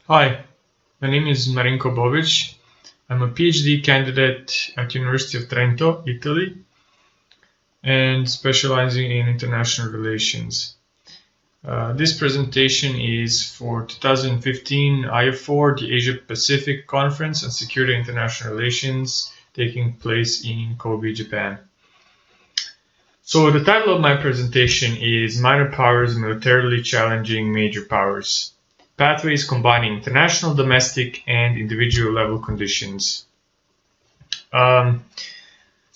Hi, my name is Marinko Bovic. I'm a PhD candidate at University of Trento, Italy, and specializing in international relations. This presentation is for 2015 IF4, the Asia Pacific Conference on Security and International Relations, taking place in Kobe, Japan. So the title of my presentation is Minor Powers Militarily Challenging Major Powers. Pathways combining international, domestic, and individual level conditions. So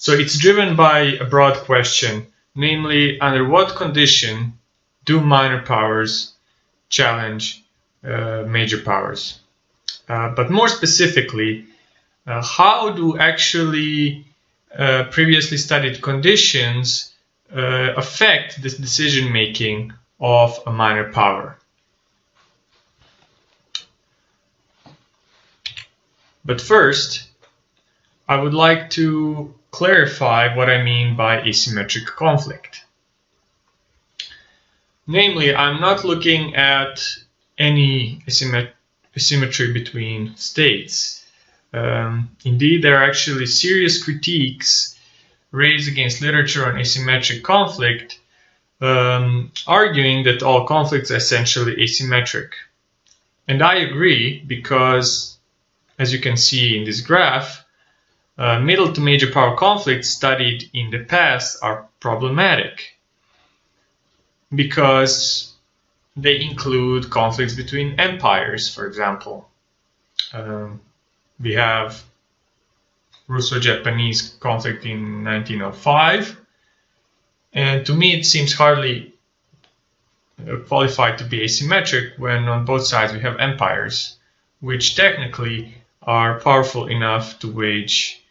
it's driven by a broad question, namely, under what condition do minor powers challenge major powers? But more specifically, how do actually previously studied conditions affect the decision making of a minor power? But first, I would like to clarify what I mean by asymmetric conflict. Namely, I'm not looking at any asymmetry between states. Indeed, there are actually serious critiques raised against literature on asymmetric conflict, arguing that all conflicts are essentially asymmetric. And I agree because, as you can see in this graph, middle to major power conflicts studied in the past are problematic because they include conflicts between empires, for example. We have Russo-Japanese conflict in 1905, and to me it seems hardly qualified to be asymmetric when on both sides we have empires, which technically are powerful enough to wage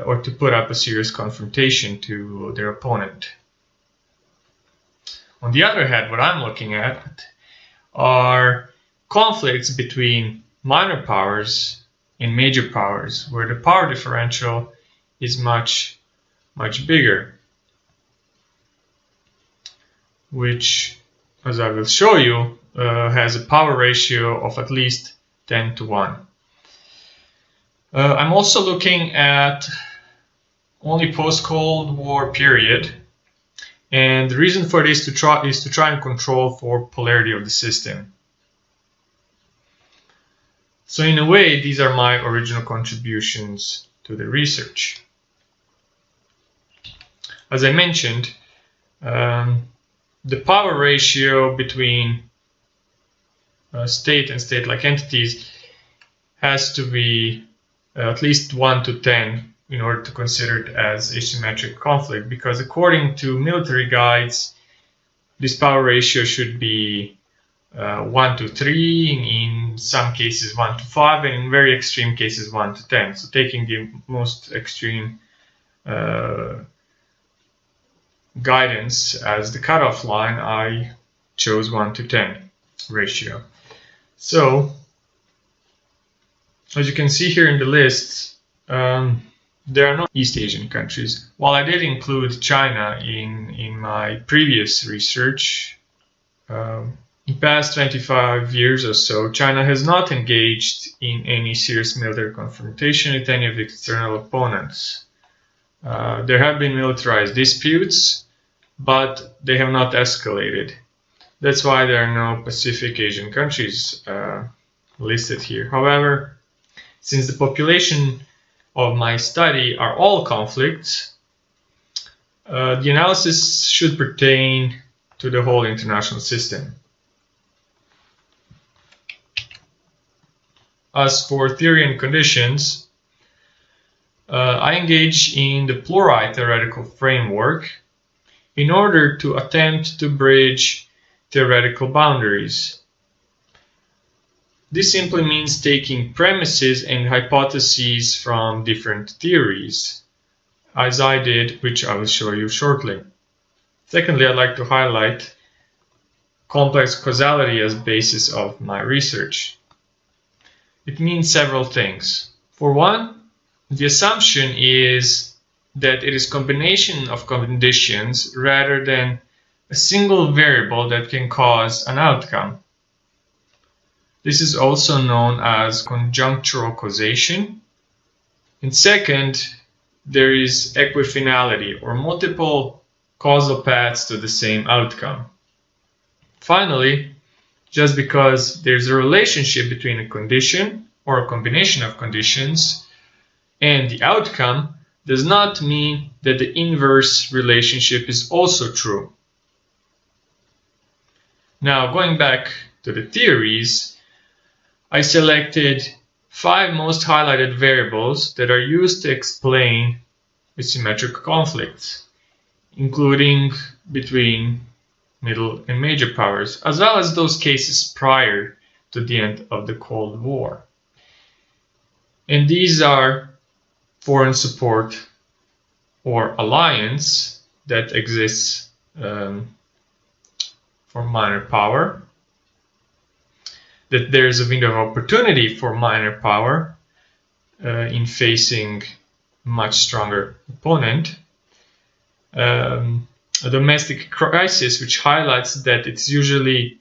or to put up a serious confrontation to their opponent. On the other hand, what I'm looking at are conflicts between minor powers and major powers, where the power differential is much bigger, which, as I will show you, has a power ratio of at least 10 to 1. I'm also looking at only post-Cold War period, and the reason for this is to try and control for polarity of the system. So in a way, these are my original contributions to the research. As I mentioned, the power ratio between state and state-like entities has to be at least 1 to 10 in order to consider it as asymmetric conflict, because according to military guides, this power ratio should be 1 to 3, in some cases 1 to 5, and in very extreme cases 1 to 10. So taking the most extreme guidance as the cutoff line, I chose 1 to 10 ratio. So, as you can see here in the list, there are no East Asian countries. While I did include China in my previous research, in the past 25 years or so, China has not engaged in any serious military confrontation with any of the external opponents. There have been militarized disputes, but they have not escalated. That's why there are no Pacific Asian countries listed here. However, since the population of my study are all conflicts, the analysis should pertain to the whole international system. As for theory and conditions, I engage in the plurality theoretical framework in order to attempt to bridge theoretical boundaries. This simply means taking premises and hypotheses from different theories, as I did, which I will show you shortly. Secondly, I'd like to highlight complex causality as basis of my research. It means several things. For one, the assumption is that it is a combination of conditions rather than a single variable that can cause an outcome. This is also known as conjunctural causation. And second, there is equifinality, or multiple causal paths to the same outcome. Finally, just because there's a relationship between a condition or a combination of conditions and the outcome does not mean that the inverse relationship is also true. Now, going back to the theories, I selected 5 most highlighted variables that are used to explain asymmetric conflicts, including between middle and major powers, as well as those cases prior to the end of the Cold War. And these are foreign support or alliance that exists for minor power, that there's a window of opportunity for minor power in facing a much stronger opponent, a domestic crisis, which highlights that it's usually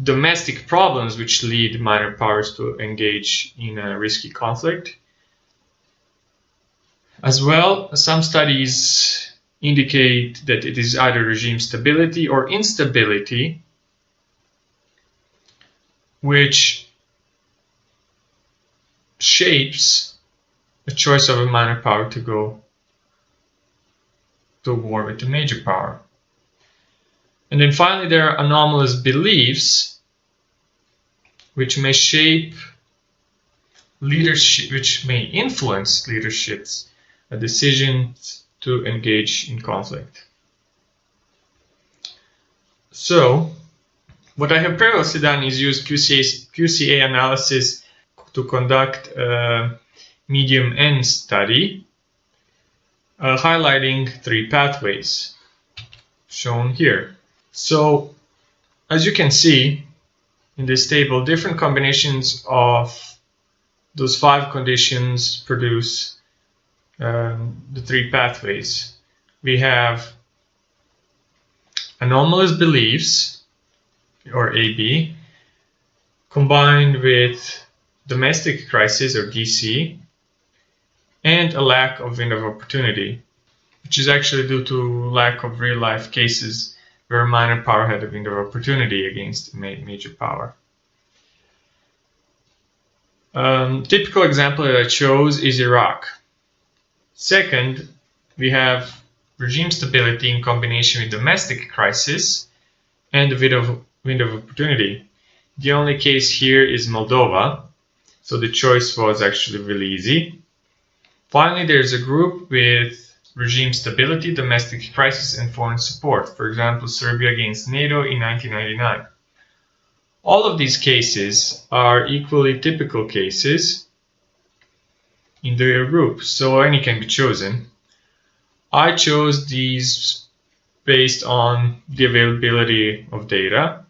domestic problems which lead minor powers to engage in a risky conflict. As well, some studies indicate that it is either regime stability or instability which shapes the choice of a minor power to go to war with a major power. And then finally, there are anomalous beliefs which may shape leadership, which may influence leadership's decisions to engage in conflict. So, what I have previously done is use QCA analysis to conduct a medium N study, highlighting 3 pathways shown here. So, as you can see in this table, different combinations of those 5 conditions produce the 3 pathways. We have anomalous beliefs, or AB, combined with domestic crisis, or DC, and a lack of window of opportunity, which is actually due to lack of real-life cases where a minor power had a window of opportunity against a major power. Typical example that I chose is Iraq. Second, we have regime stability in combination with domestic crisis and the window of opportunity. The only case here is Moldova, so the choice was actually really easy. Finally, there's a group with regime stability, domestic crisis, and foreign support. For example, Serbia against NATO in 1999. All of these cases are equally typical cases in their group, so any can be chosen. I chose these based on the availability of data.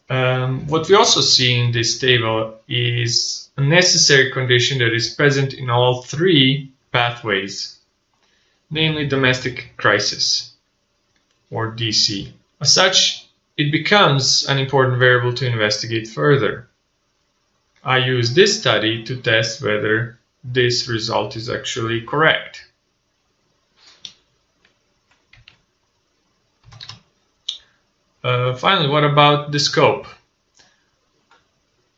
What we also see in this table is a necessary condition that is present in all 3 pathways, namely domestic crisis, or DC. As such, it becomes an important variable to investigate further. I use this study to test whether this result is actually correct. Finally, what about the scope?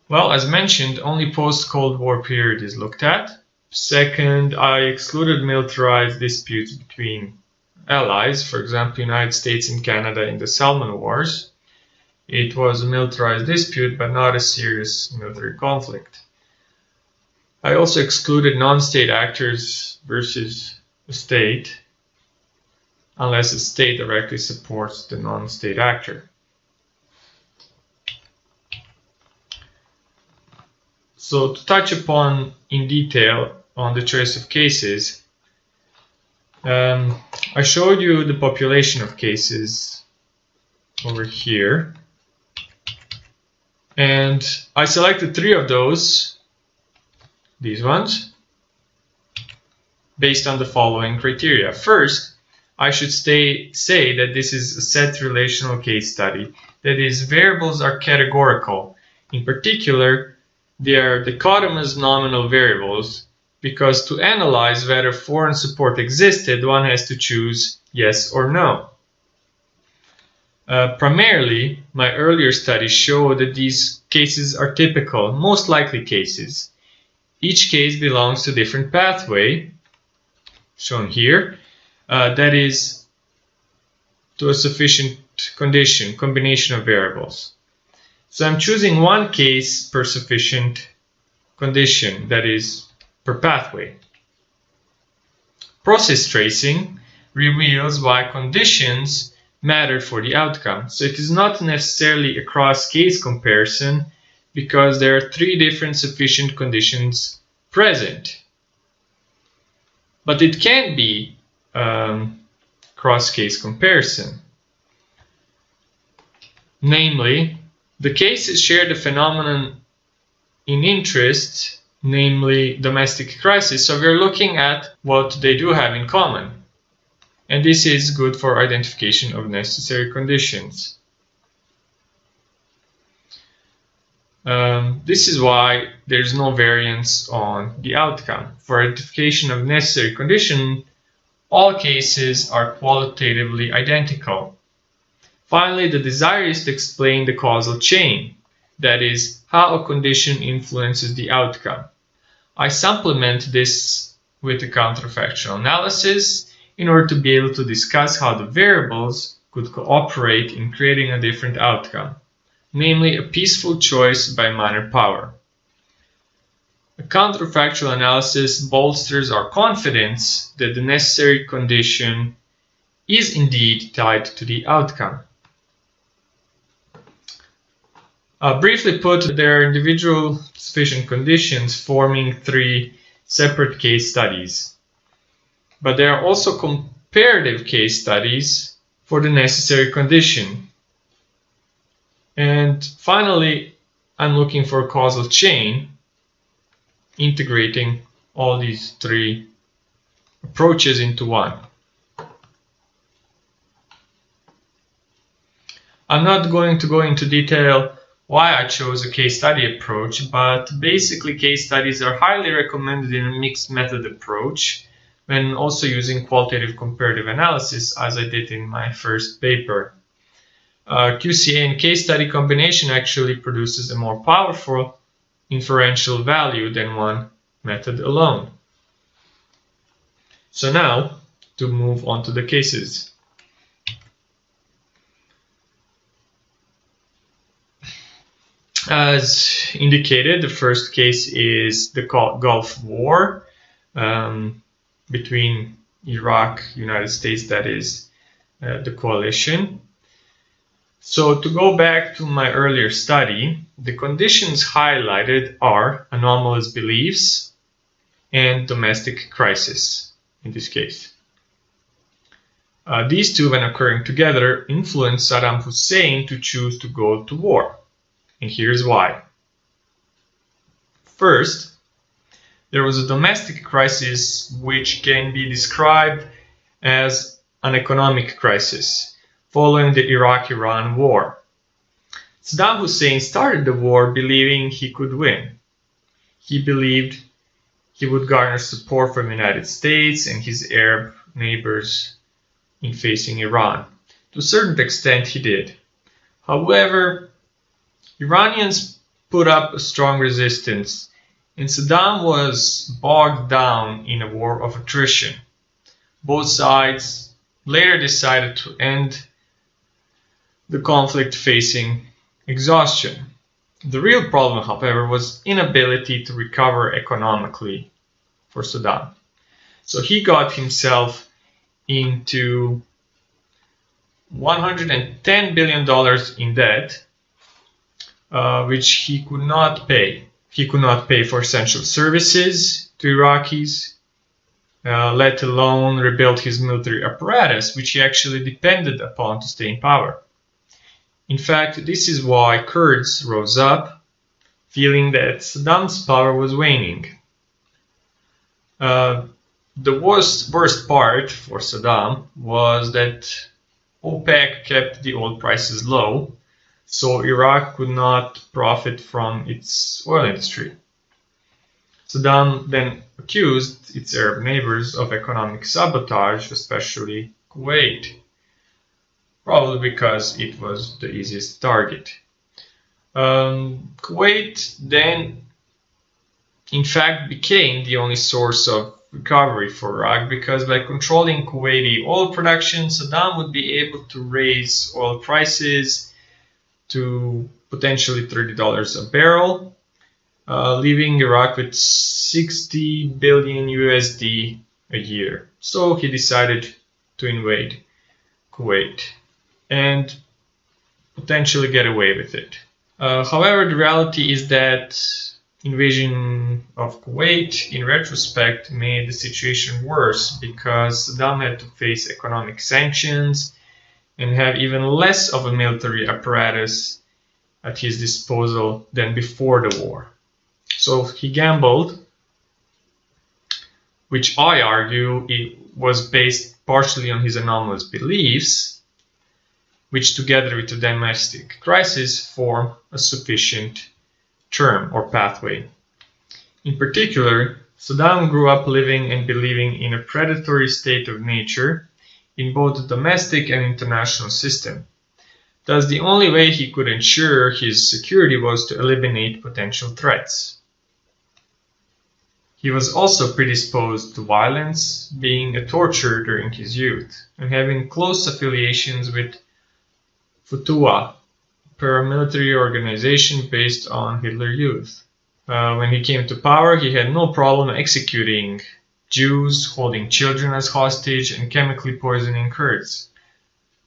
Well, as mentioned, only post-Cold War period is looked at. Second, I excluded militarized disputes between allies, for example, United States and Canada in the Salmon Wars. It was a militarized dispute, but not a serious military conflict. I also excluded non-state actors versus a state, unless a state directly supports the non-state actor. So to touch upon in detail on the choice of cases, I showed you the population of cases over here, and I selected 3 of those, these ones, based on the following criteria. First, I should say that this is a set relational case study. That is, variables are categorical In particular, they are dichotomous nominal variables, because to analyze whether foreign support existed, one has to choose yes or no. Primarily, my earlier studies show that these cases are typical, most likely cases. Each case belongs to a different pathway, shown here, that is, to a sufficient condition, combination of variables. So I'm choosing one case per sufficient condition, that is, per pathway. Process tracing reveals why conditions matter for the outcome. So it is not necessarily a cross-case comparison, because there are three different sufficient conditions present. But it can be cross-case comparison. Namely, the cases share the phenomenon in interest, namely domestic crisis. So we're looking at what they do have in common. And this is good for identification of necessary conditions. This is why there's no variance on the outcome. For identification of necessary condition, all cases are qualitatively identical. Finally, the desire is to explain the causal chain, that is, how a condition influences the outcome. I supplement this with a counterfactual analysis in order to be able to discuss how the variables could cooperate in creating a different outcome, namely a peaceful choice by minor power. A counterfactual analysis bolsters our confidence that the necessary condition is indeed tied to the outcome. Briefly put, there are individual sufficient conditions forming three separate case studies. But there are also comparative case studies for the necessary condition. And finally, I'm looking for a causal chain integrating all these three approaches into one. I'm not going to go into detail why I chose a case study approach, but basically case studies are highly recommended in a mixed method approach when also using qualitative comparative analysis, as I did in my first paper. QCA and case study combination actually produces a more powerful inferential value than one method alone. So now, to move on to the cases. As indicated, the first case is the Gulf War between Iraq, United States, that is the coalition. So to go back to my earlier study, the conditions highlighted are anomalous beliefs and domestic crisis in this case. These two, when occurring together, influenced Saddam Hussein to choose to go to war. And here's why. First, there was a domestic crisis which can be described as an economic crisis following the Iraq-Iran war. Saddam Hussein started the war believing he could win. He believed he would garner support from the United States and his Arab neighbors in facing Iran. To a certain extent, he did. However, Iranians put up a strong resistance, and Saddam was bogged down in a war of attrition. Both sides later decided to end the conflict facing exhaustion. The real problem, however, was inability to recover economically for Saddam. So he got himself into $110 billion in debt, which he could not pay. He could not pay for essential services to Iraqis, let alone rebuild his military apparatus, which he actually depended upon to stay in power. In fact, this is why Kurds rose up, feeling that Saddam's power was waning. The worst part for Saddam was that OPEC kept the oil prices low, so Iraq could not profit from its oil industry. Saddam then accused its Arab neighbors of economic sabotage, especially Kuwait, probably because it was the easiest target. Kuwait then, in fact, became the only source of recovery for Iraq, because by controlling Kuwaiti oil production, Saddam would be able to raise oil prices to potentially $30 a barrel, leaving Iraq with 60 billion USD a year. So he decided to invade Kuwait and potentially get away with it. However, the reality is that invasion of Kuwait, in retrospect, made the situation worse, because Saddam had to face economic sanctions and have even less of a military apparatus at his disposal than before the war. So he gambled, which I argue it was based partially on his anomalous beliefs, which together with the domestic crisis form a sufficient term or pathway. In particular, Saddam grew up living and believing in a predatory state of nature in both the domestic and international system. Thus, the only way he could ensure his security was to eliminate potential threats. He was also predisposed to violence, being a torturer during his youth, and having close affiliations with Futua, a paramilitary organization based on Hitler Youth. When he came to power, he had no problem executing Jews, holding children as hostage, and chemically poisoning Kurds.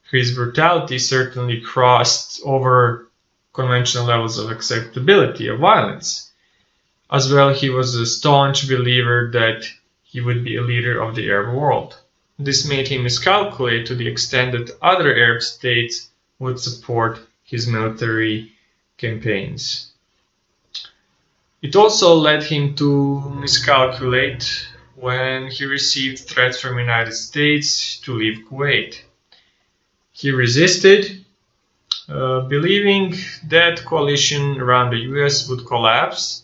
His brutality certainly crossed over conventional levels of acceptability of violence. As well, he was a staunch believer that he would be a leader of the Arab world. This made him miscalculate to the extent that other Arab states would support his military campaigns. It also led him to miscalculate when he received threats from the United States to leave Kuwait. He resisted, believing that coalition around the US would collapse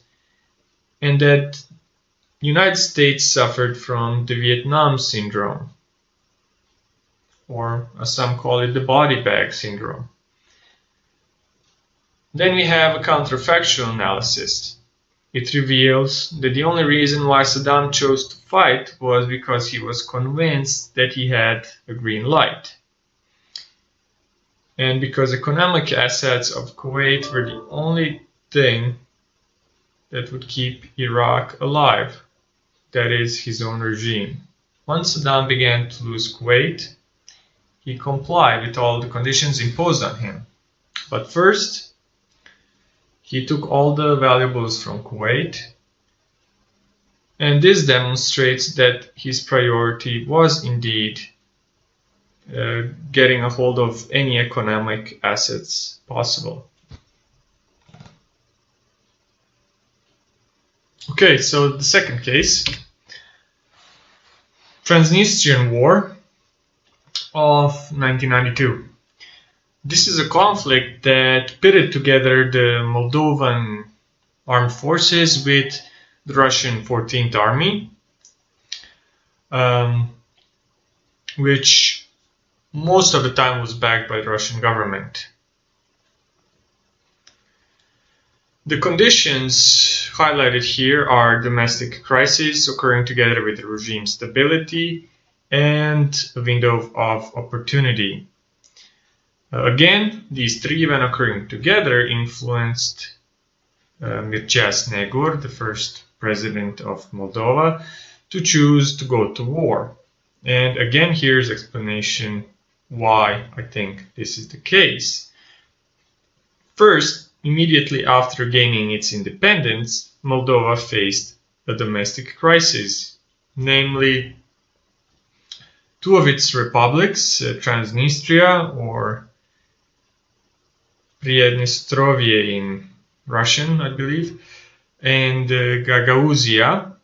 and that the United States suffered from the Vietnam syndrome, or as some call it, the body bag syndrome. Then we have a counterfactual analysis. It reveals that the only reason why Saddam chose to fight was because he was convinced that he had a green light, and because economic assets of Kuwait were the only thing that would keep Iraq alive, that is, his own regime. Once Saddam began to lose Kuwait, he complied with all the conditions imposed on him. But first, he took all the valuables from Kuwait, and this demonstrates that his priority was indeed getting a hold of any economic assets possible. Okay, so the second case, Transnistrian War of 1992. This is a conflict that pitted together the Moldovan armed forces with the Russian 14th Army, which most of the time was backed by the Russian government. The conditions highlighted here are domestic crises occurring together with regime stability and a window of opportunity. Again, these three, when occurring together, influenced Mircea Snegur, the first president of Moldova, to choose to go to war. And again, here's explanation why I think this is the case. First, immediately after gaining its independence, Moldova faced a domestic crisis, namely two of its republics, Transnistria or Priednestrovie in Russian, I believe, and Gagauzia,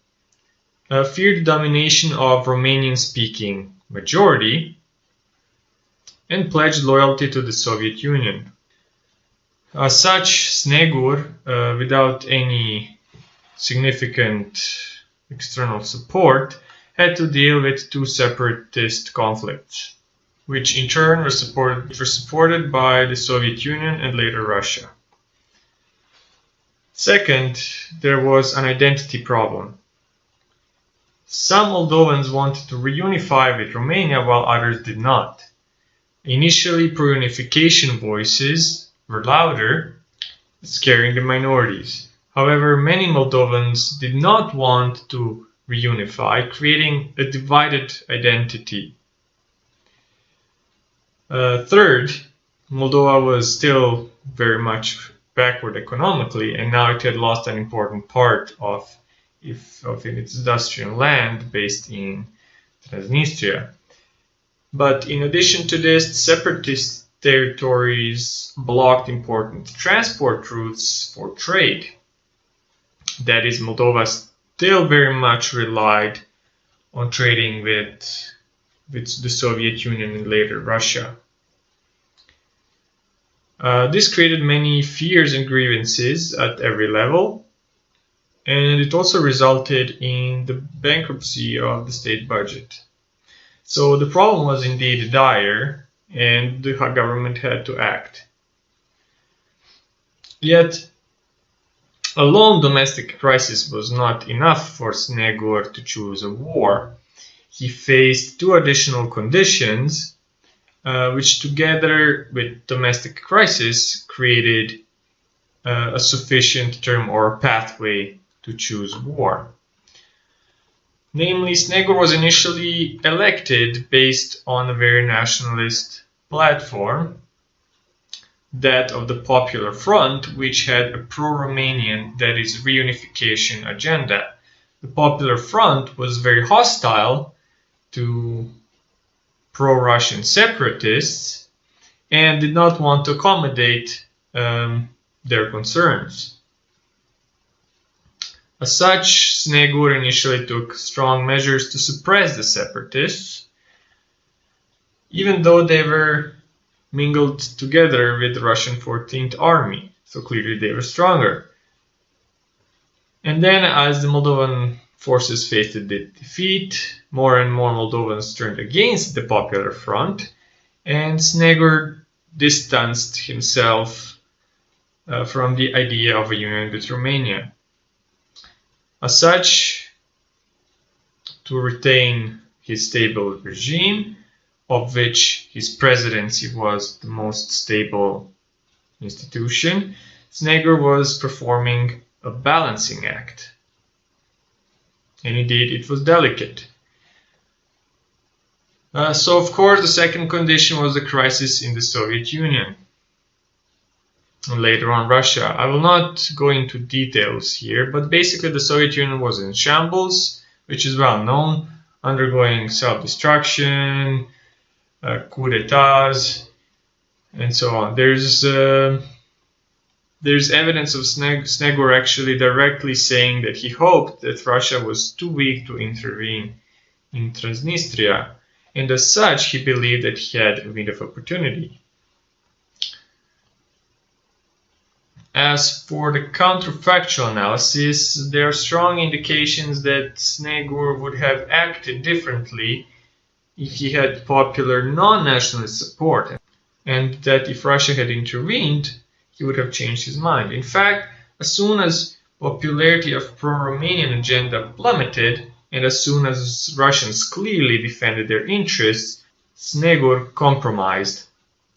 feared the domination of Romanian-speaking majority and pledged loyalty to the Soviet Union. As such, Snegur, without any significant external support, had to deal with two separatist conflicts, which in turn were supported by the Soviet Union and later Russia. Second, there was an identity problem. Some Moldovans wanted to reunify with Romania while others did not. Initially, pro-unification voices were louder, scaring the minorities. However, many Moldovans did not want to reunify, creating a divided identity. Third, Moldova was still very much backward economically, and now it had lost an important part of its industrial land based in Transnistria. But in addition to this, separatist territories blocked important transport routes for trade. That is, Moldova still very much relied on trading with the Soviet Union and later Russia. This created many fears and grievances at every level, and it also resulted in the bankruptcy of the state budget. So the problem was indeed dire, and the government had to act. Yet, a lone domestic crisis was not enough for Snegur to choose a war. He faced two additional conditions, which together with domestic crisis created a sufficient term or pathway to choose war. Namely, Snegur was initially elected based on a very nationalist platform, that of the Popular Front, which had a pro-Romanian, that is, reunification agenda. The Popular Front was very hostile to pro-Russian separatists and did not want to accommodate their concerns. As such, Snegur initially took strong measures to suppress the separatists, even though they were mingled together with the Russian 14th Army, so clearly they were stronger. And then, as the Moldovan forces faced a defeat, more and more Moldovans turned against the Popular Front, and Snegur distanced himself from the idea of a union with Romania. As such, to retain his stable regime, of which his presidency was the most stable institution, Snegur was performing a balancing act. And indeed, it was delicate. So, of course, the second condition was the crisis in the Soviet Union, and later on Russia. I will not go into details here, but basically the Soviet Union was in shambles, which is well known, undergoing self-destruction, coup d'etats, and so on. There's evidence of Snegur actually directly saying that he hoped that Russia was too weak to intervene in Transnistria, and as such he believed that he had a window of opportunity. As for the counterfactual analysis, there are strong indications that Snegur would have acted differently if he had popular non-nationalist support, and that if Russia had intervened, he would have changed his mind. In fact, as soon as popularity of pro-Romanian agenda plummeted, and as soon as Russians clearly defended their interests, Snegur compromised.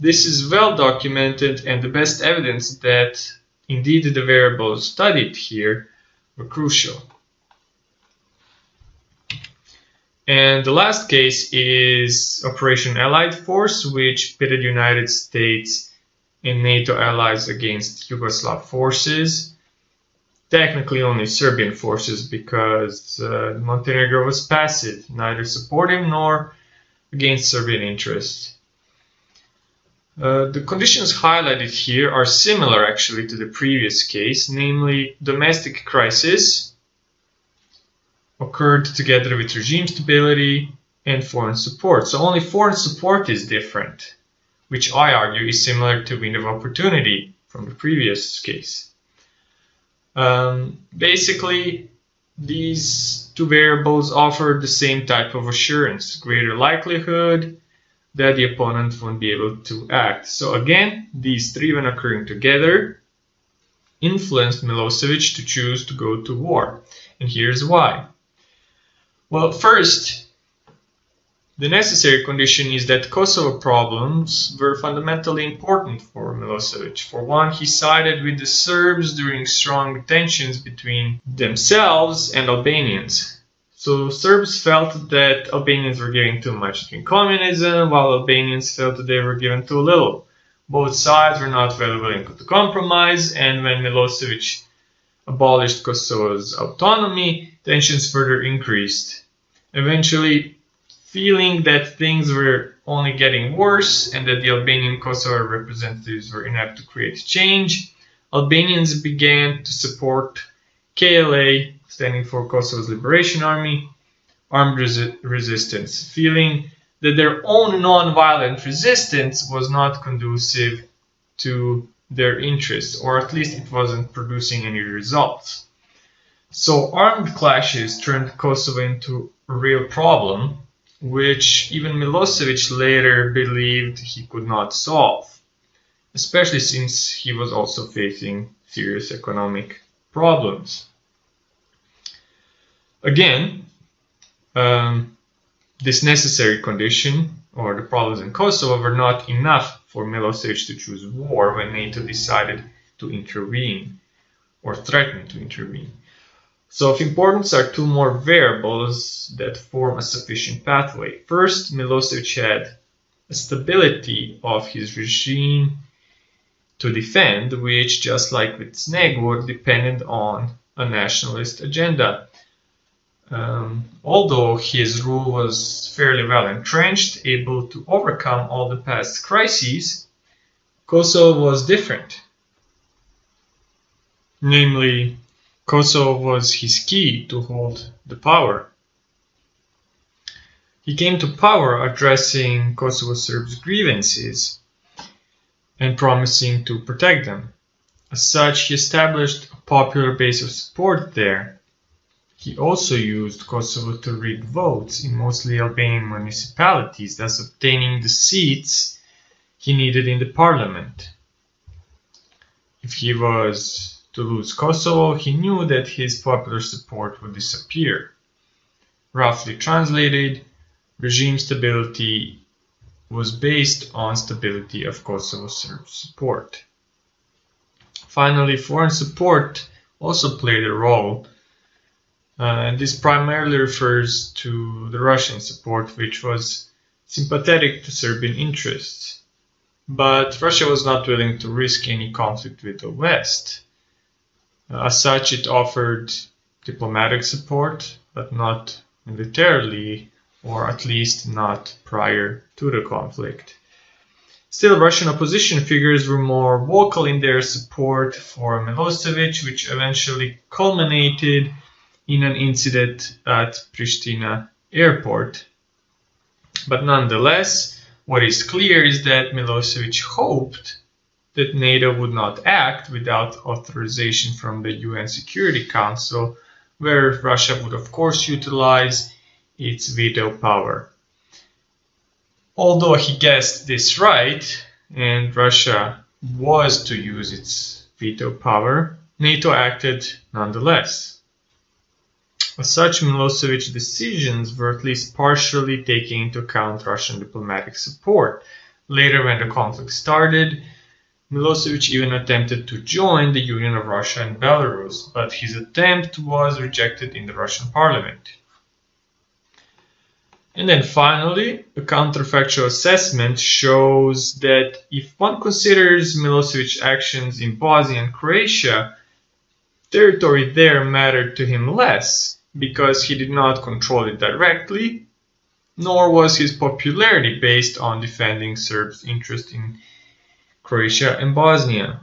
This is well documented, and the best evidence that indeed the variables studied here were crucial. And the last case is Operation Allied Force, which pitted United States and NATO allies against Yugoslav forces. Technically only Serbian forces, because Montenegro was passive, neither supportive nor against Serbian interests. The conditions highlighted here are similar actually to the previous case, namely domestic crisis occurred together with regime stability and foreign support. So only foreign support is different, which I argue is similar to window of opportunity. from the previous case. Basically, these two variables offer the same type of assurance, greater likelihood that the opponent won't be able to act. So again, these three, when occurring together, influenced Milosevic to choose to go to war. And here's why. Well, first, the necessary condition is that Kosovo problems were fundamentally important for Milosevic. For one, he sided with the Serbs during strong tensions between themselves and Albanians. So Serbs felt that Albanians were giving too much in communism, while Albanians felt that they were given too little. Both sides were not very willing to compromise, and when Milosevic abolished Kosovo's autonomy, tensions further increased. Eventually, feeling that things were only getting worse and that the Albanian Kosovo representatives were inept to create change, Albanians began to support KLA, standing for Kosovo's Liberation Army, armed resistance, feeling that their own non-violent resistance was not conducive to their interests, or at least it wasn't producing any results. So armed clashes turned Kosovo into a real problem, which even Milosevic later believed he could not solve, especially since he was also facing serious economic problems. Again, this necessary condition, or the problems in Kosovo, were not enough for Milosevic to choose war when NATO decided to intervene, or threatened to intervene. So of importance are two more variables that form a sufficient pathway. First, Milosevic had a stability of his regime to defend, which, just like with Snegor, depended on a nationalist agenda. Although his rule was fairly well entrenched, able to overcome all the past crises, Kosovo was different. Namely, Kosovo was his key to hold the power. He came to power addressing Kosovo Serbs' grievances and promising to protect them. As such, he established a popular base of support there. He also used Kosovo to rig votes in mostly Albanian municipalities, thus obtaining the seats he needed in the parliament. If he was to lose Kosovo, he knew that his popular support would disappear. Roughly translated, regime stability was based on stability of Kosovo Serb support. Finally, foreign support also played a role. And this primarily refers to the Russian support, which was sympathetic to Serbian interests. But Russia was not willing to risk any conflict with the West. As such, it offered diplomatic support, but not militarily, or at least not prior to the conflict. Still, Russian opposition figures were more vocal in their support for Milosevic, which eventually culminated in an incident at Pristina airport. But nonetheless, what is clear is that Milosevic hoped that NATO would not act without authorization from the UN Security Council, where Russia would of course utilize its veto power. Although he guessed this right, and Russia was to use its veto power, NATO acted nonetheless. As such, Milosevic's decisions were at least partially taking into account Russian diplomatic support. Later, when the conflict started, Milosevic even attempted to join the Union of Russia and Belarus, but his attempt was rejected in the Russian parliament. And then finally, a counterfactual assessment shows that if one considers Milosevic's actions in Bosnia and Croatia, territory there mattered to him less, because he did not control it directly, nor was his popularity based on defending Serbs' interest in Croatia and Bosnia.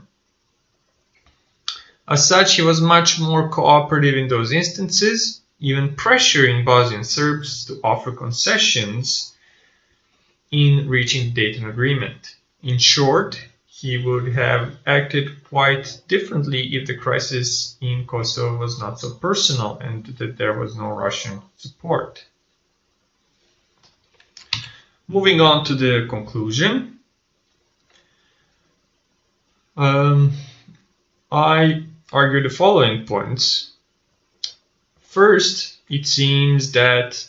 As such, he was much more cooperative in those instances, even pressuring Bosnian Serbs to offer concessions in reaching the Dayton Agreement. In short, he would have acted quite differently if the crisis in Kosovo was not so personal and that there was no Russian support. Moving on to the conclusion, I argue the following points. First, it seems that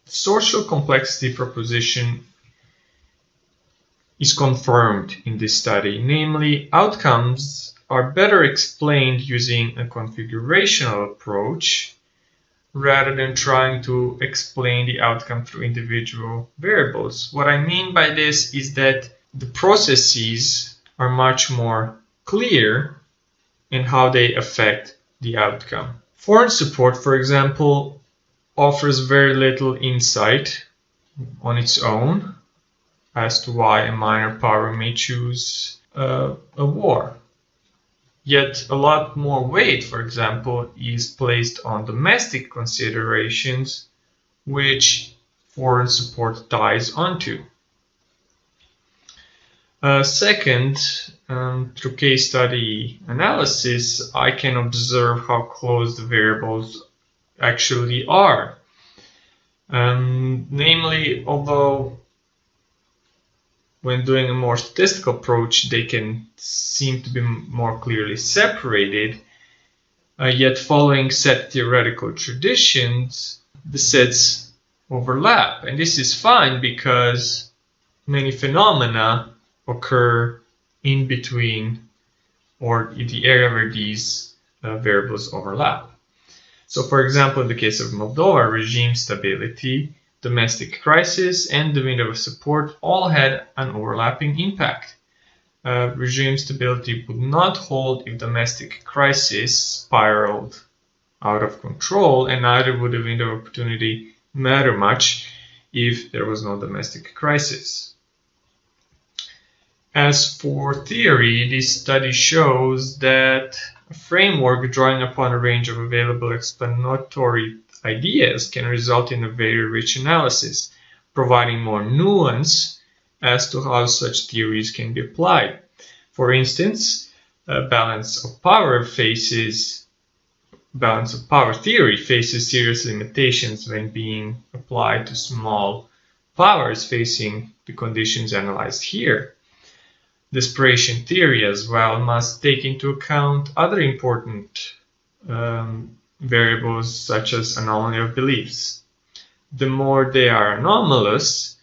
social complexity proposition is confirmed in this study, namely, outcomes are better explained using a configurational approach rather than trying to explain the outcome through individual variables. What I mean by this is that the processes are much more clear in how they affect the outcome. Foreign support, for example, offers very little insight on its own as to why a minor power may choose a war. Yet a lot more weight, for example, is placed on domestic considerations, which foreign support ties onto. Second, through case study analysis, I can observe how close the variables actually are. Namely, although when doing a more statistical approach, they can seem to be more clearly separated, yet following set theoretical traditions, the sets overlap. And this is fine because many phenomena occur in between or in the area where these variables overlap. So, for example, in the case of Moldova, regime stability, domestic crisis, and the window of support all had an overlapping impact. Regime stability would not hold if domestic crisis spiraled out of control, and neither would the window of opportunity matter much if there was no domestic crisis. As for theory, this study shows that a framework drawing upon a range of available explanatory ideas can result in a very rich analysis, providing more nuance as to how such theories can be applied. For instance, balance of power theory faces serious limitations when being applied to small powers facing the conditions analyzed here. Desperation theory as well must take into account other important variables such as anomaly of beliefs. The more they are anomalous,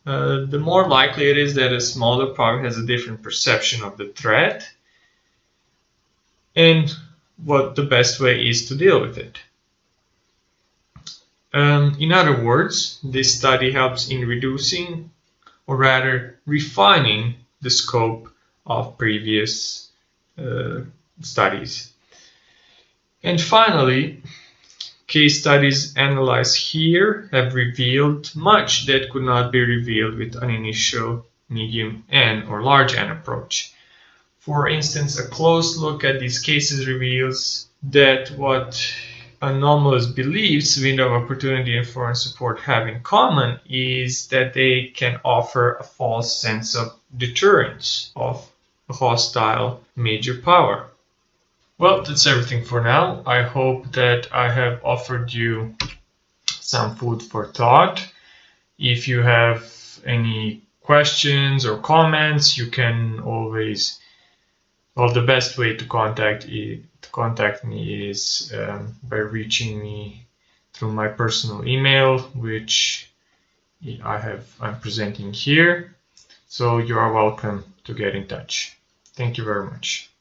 the more likely it is that a smaller power has a different perception of the threat and what the best way is to deal with it. In other words, this study helps in reducing, or rather refining, the scope of previous studies. And finally, case studies analyzed here have revealed much that could not be revealed with an initial medium N or large N approach. For instance, a close look at these cases reveals that what anomalous beliefs, window of opportunity, and foreign support have in common is that they can offer a false sense of deterrence of a hostile major power. Well, that's everything for now. I hope that I have offered you some food for thought. If you have any questions or comments, you can always, well, the best way to contact me is by reaching me through my personal email, which I'm presenting here. So you are welcome to get in touch. Thank you very much.